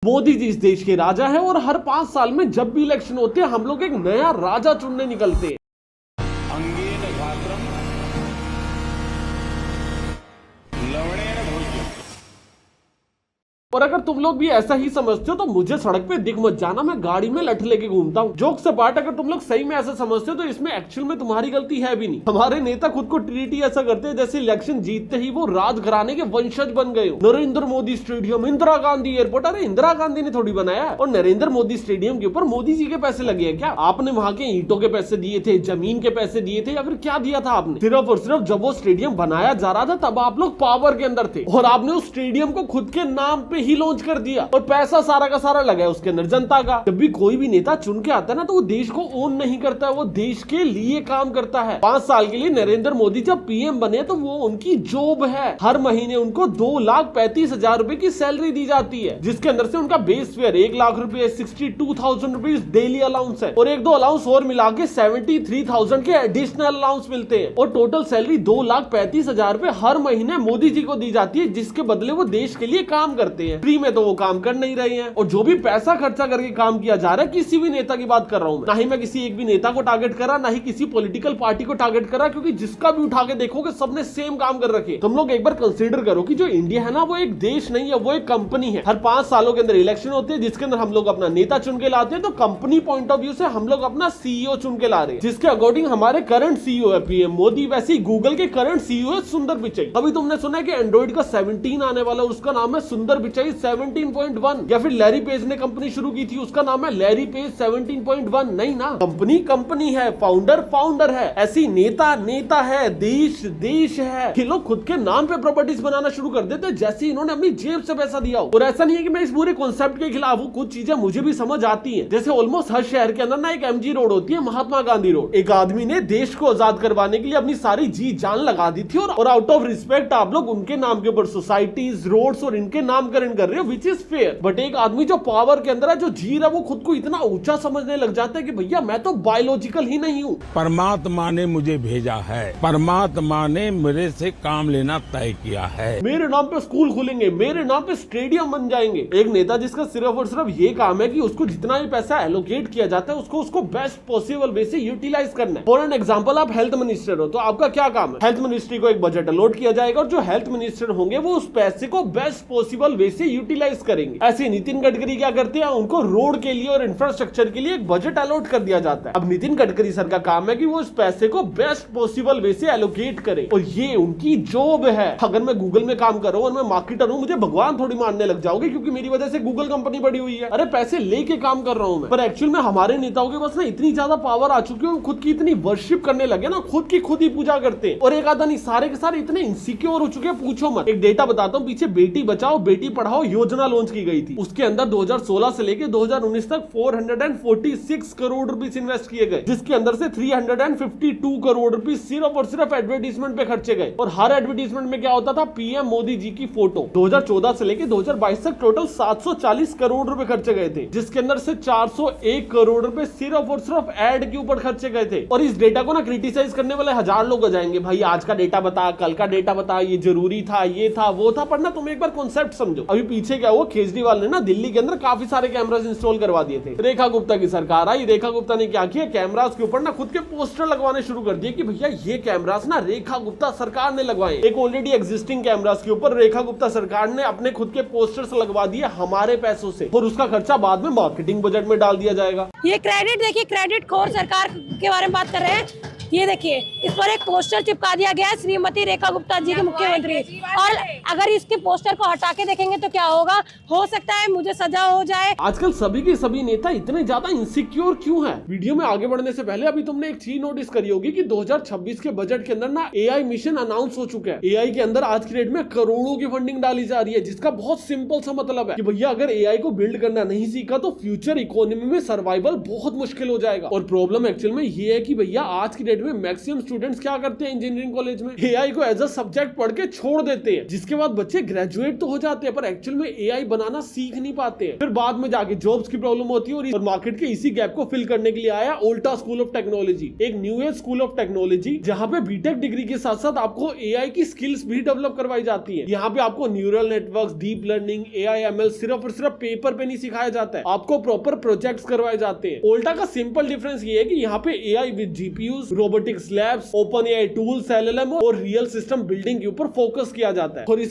मोदी जी इस देश के राजा है और हर 5 साल में जब भी इलेक्शन होते हैं हम लोग एक नया राजा चुनने निकलते हैं। अंगेन घात्रम लवणेन भोज्यम। और अगर तुम लोग भी ऐसा ही समझते हो तो मुझे सड़क पे दिख मत जाना, मैं गाड़ी में लठ लेके घूमता हूँ। जोक से पार्ट, अगर तुम लोग सही में ऐसा समझते हो तो इसमें एक्चुअल में तुम्हारी गलती है भी नहीं। हमारे नेता खुद को ट्रीट ही ऐसा करते हैं जैसे इलेक्शन जीतते ही वो राजघराने के वंशज बन गए हो। नरेंद्र मोदी स्टेडियम, इंदिरा गांधी एयरपोर्ट, अरे इंदिरा गांधी ने थोड़ी बनाया। और नरेंद्र मोदी स्टेडियम के ऊपर मोदी जी के पैसे लगे हैं क्या? आपने वहां के ईंटों के पैसे दिए थे, जमीन के पैसे दिए थे, या फिर क्या दिया था आपने? सिर्फ और सिर्फ जब वो स्टेडियम बनाया जा रहा था तब आप लोग पावर के अंदर थे और आपने उस स्टेडियम को खुद के नाम पे ही लॉन्च कर दिया और पैसा सारा का सारा लगा है उसके अंदर जनता का। जब भी कोई भी नेता चुन के आता है ना तो वो देश को ओन नहीं करता है, वो देश के लिए काम करता है। 5 साल के लिए नरेंद्र मोदी जब पीएम बने तो वो उनकी जॉब है। हर महीने उनको 2,35,000 रुपए की सैलरी दी जाती है, जिसके अंदर से उनका बेस फेयर 1 लाख रुपए 62,000 रुपीज डेली अलाउंस है और 1-2 अलाउंस और मिला के 73,000 के एडिशनल अलाउंस मिलते हैं और टोटल सैलरी 2,35,000 रुपए हर महीने मोदी जी को दी जाती है, जिसके बदले वो देश के लिए काम करते हैं। फ्री में तो वो काम कर नहीं रहे हैं और जो भी पैसा खर्चा करके काम किया जा रहा है, किसी भी नेता की बात कर रहा हूं मैं, ना ही मैं किसी एक भी नेता को टारगेट कर रहा, ना ही किसी पॉलिटिकल पार्टी को टारगेट कर रहा, क्योंकि जिसका भी उठा के देखोगे सबने सेम काम कर रखे। तुम लोग एक बार कंसीडर करो कि जो इंडिया है ना वो एक देश नहीं है, वो एक कंपनी है। हर 5 सालों के अंदर इलेक्शन होते हैं जिसके अंदर हम लोग अपना नेता चुन के लाते हैं, तो कंपनी पॉइंट ऑफ व्यू से हम लोग अपना सीईओ चुन के ला रहे हैं, जिसके अकॉर्डिंग हमारे करंट सीईओ है पीएम मोदी। वैसे ही गूगल के करंट सीईओ है सुंदर पिचाई। अभी तुमने सुना है कि एंड्रॉइड का 17 आने वाला, उसका नाम है सुंदर पिचाई 17.1। या फिर लैरी पेज ने कंपनी शुरू की थी, उसका नाम है लैरी पेज 17.1। नहीं ना, कंपनी है, फाउंडर है। ऐसी नेता है, देश है। ये लोग खुद के नाम पे प्रॉपर्टीज बनाना शुरू कर देते जैसे इन्होंने अपनी जेब से पैसा दिया हो। और ऐसा नहीं है कि मैं इस पूरे कॉन्सेप्ट के खिलाफ हूँ, कुछ चीजें मुझे भी समझ आती है। जैसे ऑलमोस्ट हर शहर के अंदर ना एक एमजी रोड होती है, महात्मा गांधी रोड। एक आदमी ने देश को आजाद करवाने के लिए अपनी सारी जी जान लगा दी थी और आउट ऑफ रिस्पेक्ट आप लोग उनके नाम के ऊपर सोसाइटीज, रोड्स और इनके नामकरण कर रहे हो, विच इज फेयर। बट एक आदमी जो पावर के अंदर है, जो जी रहा है, वो खुद को इतना ऊंचा समझने लग जाता है कि भैया मैं तो बायोलॉजिकल ही नहीं हूँ। परमात्मा ने मुझे भेजा है, परमात्मा ने मेरे से काम लेना तय किया है। मेरे नाम पे स्कूल खुलेंगे, मेरे नाम पे स्टेडियम बन जाएंगे। एक नेता जिसका सिर्फ और सिर्फ ये काम है कि उसको जितना भी पैसा एलोकेट किया जाता है उसको बेस्ट पॉसिबल वे से यूटिलाइज करना है। फॉर एन एग्जांपल, आप हेल्थ मिनिस्टर हो तो आपका क्या काम है? हेल्थ मिनिस्ट्री को एक बजट अलॉट किया जाएगा और जो हेल्थ मिनिस्टर होंगे वो उस पैसे को बेस्ट पॉसिबल वे से यूटिलाइज करेंगे। ऐसे नितिन गडकरी क्या करते हैं, उनको रोड के लिए और इंफ्रास्ट्रक्चर के लिए एक बजट अलॉट कर दिया जाता है। अब नितिन गडकरी सर का काम है कि वो इस पैसे को बेस्ट पॉसिबल वे से एलोकेट करे और ये उनकी जॉब है। अगर मैं गूगल में काम कर रहा हूं और मैं मार्केटर हूं, मुझे भगवान थोड़ी मानने लग जाओगे क्योंकि मेरी वजह से गूगल कंपनी बड़ी हुई है। अरे पैसे लेके काम कर रहा हूं मैं। पर एक्चुअल में हमारे नेताओं के पास ना इतनी ज्यादा पावर आ चुकी है, खुद की इतनी वर्शिप करने लगे ना, खुद की खुद ही पूजा करते हैं। और एक आधा नहीं, सारे के सारे इतने इनसिक्योर हो चुके हैं, पूछो मत। एक डेटा बताता हूं, पीछे बेटी बचाओ बेटी पढ़ाओ योजना लॉन्च की गई थी। उसके अंदर 2016 से लेके 2019 तक 446 करोड़ रुपीस इन्वेस्ट किए गए, जिसके अंदर से 352 करोड़ रुपीस सिर्फ और सिर्फ एडवर्टीजमेंट पे खर्चे गए। और हर एडवर्टीजमेंट में क्या होता था, पीएम मोदी जी की फोटो। 2014 से लेके 2022 तक टोटल 740 करोड़ रुपए खर्चे गए थे, जिसके अंदर से 401 करोड़ रुपए सिर्फ और सिर्फ एड के ऊपर खर्चे गए थे। और इस डेटा को ना क्रिटिसाइज करने वाले 1000 लोग आ जाएंगे, भाई आज का डेटा बता, कल का डेटा बता, ये जरूरी था, ये था, वो था। पर ना तुम एक बार कॉन्सेप्ट समझो। अभी पीछे क्या हुआ, केजरीवाल ने ना दिल्ली के अंदर काफी सारे कैमरास इंस्टॉल करवा दिए थे। रेखा गुप्ता की सरकार आई, रेखा गुप्ता ने क्या किया, कैमरास के ऊपर ना खुद के पोस्टर लगवाने शुरू कर दिए कि भैया ये कैमरास ना रेखा गुप्ता सरकार ने लगवाए। एक ऑलरेडी एग्जिस्टिंग कैमरास के ऊपर रेखा गुप्ता सरकार ने अपने खुद के पोस्टर्स लगवा दिए हमारे पैसों से, और उसका खर्चा बाद में मार्केटिंग बजट में डाल दिया जाएगा। ये क्रेडिट देखिए, क्रेडिट खोर सरकार के बारे में बात कर रहे हैं। ये देखिए, इस पर एक पोस्टर चिपका दिया गया है, श्रीमती रेखा गुप्ता जी के मुख्यमंत्री। और अगर इसके पोस्टर को हटा के देखेंगे तो क्या होगा, हो सकता है मुझे सजा हो जाए। आजकल सभी के सभी नेता इतने ज्यादा इनसिक्योर क्यों हैं? वीडियो में आगे बढ़ने से पहले अभी तुमने एक चीज नोटिस करी होगी कि 2026 के बजट के अंदर ना एआई मिशन अनाउंस हो चुका है। एआई के अंदर आज की डेट में करोड़ों की फंडिंग डाली जा रही है, जिसका बहुत सिंपल सा मतलब है कि भैया अगर एआई को बिल्ड करना नहीं सीखा तो फ्यूचर इकोनॉमी में सर्वाइवल बहुत मुश्किल हो जाएगा। और प्रॉब्लम एक्चुअल में ये है कि भैया आज की डेट डेट में मैक्सिमम स्टूडेंट्स क्या करते हैं इंजीनियरिंग कॉलेज में, एआई को एज अ सब्जेक्ट पढ़ के छोड़ देते हैं, जिसके बाद बच्चे ग्रेजुएट तो हो जाते हैं पर एक्चुअल में एआई बनाना सीख नहीं पाते हैं। फिर बाद में जाके जॉब्स की प्रॉब्लम होती है और मार्केट के इसी गैप को फिल करने के लिए आया ओल्टा स्कूल ऑफ टेक्नोलॉजी, एक new age school of technology, जहां पे बीटेक डिग्री के साथ साथ आपको एआई की स्किल्स भी डेवलप करवाई जाती है। यहाँ पे आपको neural networks, deep learning, AI, ML सिर्फ और सिर्फ पेपर पे नहीं सिखाया जाता है, आपको प्रॉपर प्रोजेक्ट्स करवाए जाते हैं। ओल्टा का सिंपल डिफरेंस ये है कि यहाँ पे AI with GPUs, robotics labs, open AI tools, LLM और रियल सिस्टम बिल्डिंग के ऊपर फोकस किया जाता है। और इसके